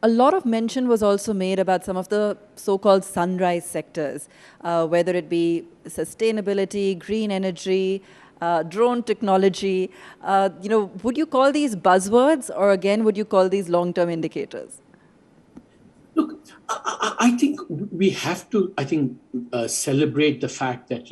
a lot of mention was also made about some of the so-called sunrise sectors, whether it be sustainability, green energy, drone technology. Would you call these buzzwords, or again, would you call these long-term indicators? Look, I think we have to, celebrate the fact that,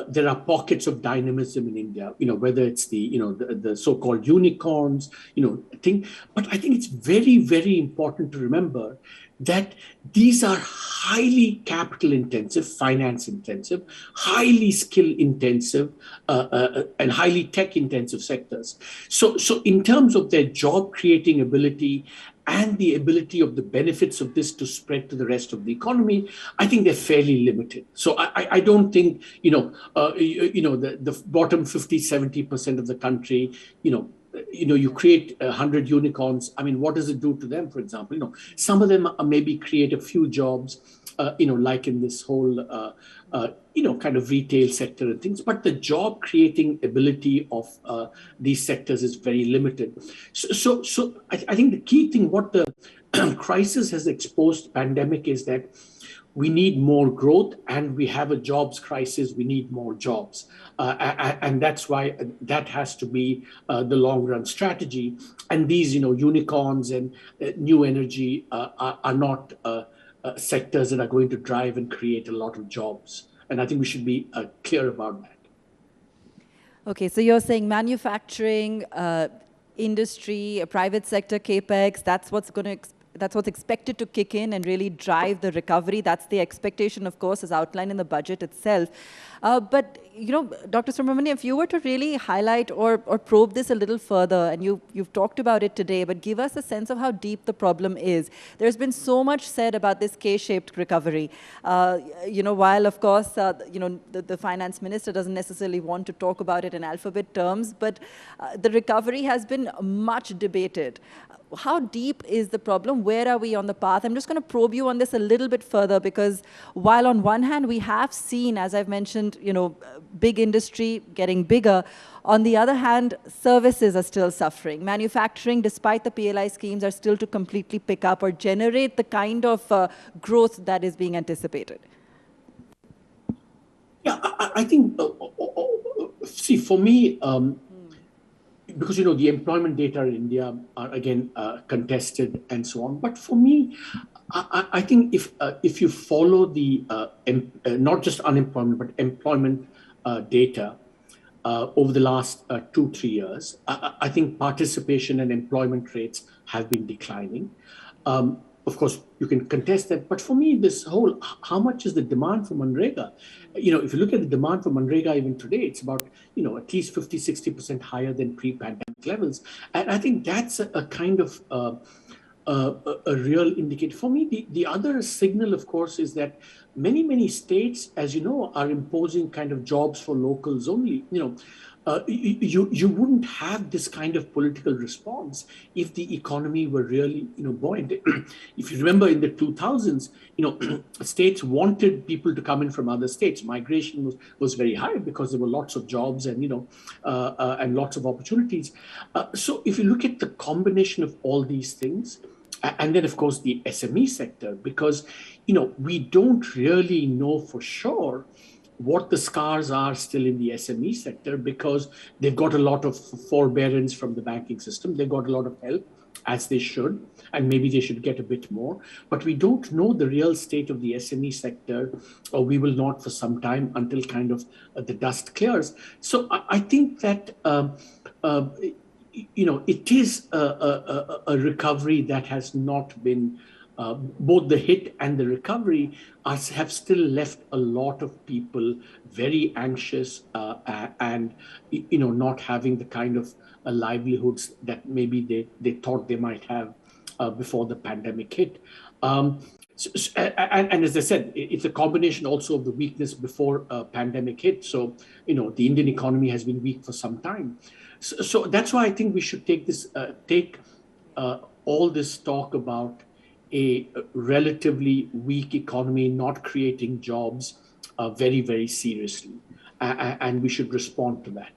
there are pockets of dynamism in India, whether it's the so-called unicorns, but I think it's very, very important to remember that these are highly capital intensive, finance intensive, highly skill intensive, and highly tech intensive sectors. So in terms of their job creating ability and the ability of the benefits of this to spread to the rest of the economy, I think they're fairly limited. So I don't think, the bottom 50, 70% of the country, you create 100 unicorns. I mean, what does it do to them, for example? Some of them maybe create a few jobs, like in this whole, kind of retail sector and things, but the job creating ability of these sectors is very limited. So I think the key thing, what the crisis has exposed, pandemic, is that we need more growth, and we have a jobs crisis. We need more jobs. And that's why that has to be the long run strategy. And these, unicorns and new energy are not sectors that are going to drive and create a lot of jobs. And I think we should be clear about that. Okay, so you're saying manufacturing, industry, private sector capex, that's what's expected to kick in and really drive the recovery. That's the expectation, of course, as outlined in the budget itself. But, Dr. Subramanian, if you were to really highlight or probe this a little further, and you've talked about it today, but give us a sense of how deep the problem is. There's been so much said about this K-shaped recovery. While, of course, the finance minister doesn't necessarily want to talk about it in alphabet terms, but the recovery has been much debated. How deep is the problem? Where are we on the path? I'm just going to probe you on this a little bit further, because while on one hand we have seen, as I've mentioned, big industry getting bigger, on the other hand, services are still suffering. Manufacturing, despite the PLI schemes, are still to completely pick up or generate the kind of growth that is being anticipated. Yeah, I think, see, for me, because the employment data in India are again contested and so on. But for me, I think if you follow the not just unemployment but employment data over the last 2-3 years, I think participation and employment rates have been declining. Of course, you can contest that. But for me, this whole, how much is the demand for Manrega? If you look at the demand for Manrega even today, it's about, at least 50, 60% higher than pre-pandemic levels. And I think that's a kind of a real indicator. For me, the other signal, of course, is that many states, as you know, are imposing kind of jobs for locals only. You wouldn't have this kind of political response if the economy were really, buoyant. If you remember in the 2000s, states wanted people to come in from other states. Migration was very high because there were lots of jobs and, and lots of opportunities. So if you look at the combination of all these things, and then, of course, the SME sector, because, we don't really know for sure what the scars are still in the SME sector, because they've got a lot of forbearance from the banking system. They've got a lot of help, as they should, and maybe they should get a bit more. But we don't know the real state of the SME sector, or we will not for some time until kind of the dust clears. So I think that, it is a recovery that has not been, both the hit and the recovery have still left a lot of people very anxious and not having the kind of livelihoods that maybe they thought they might have before the pandemic hit. And as I said, it's a combination also of the weakness before pandemic hit. So the Indian economy has been weak for some time. So that's why I think we should take all this talk about a relatively weak economy not creating jobs very, very seriously. And we should respond to that.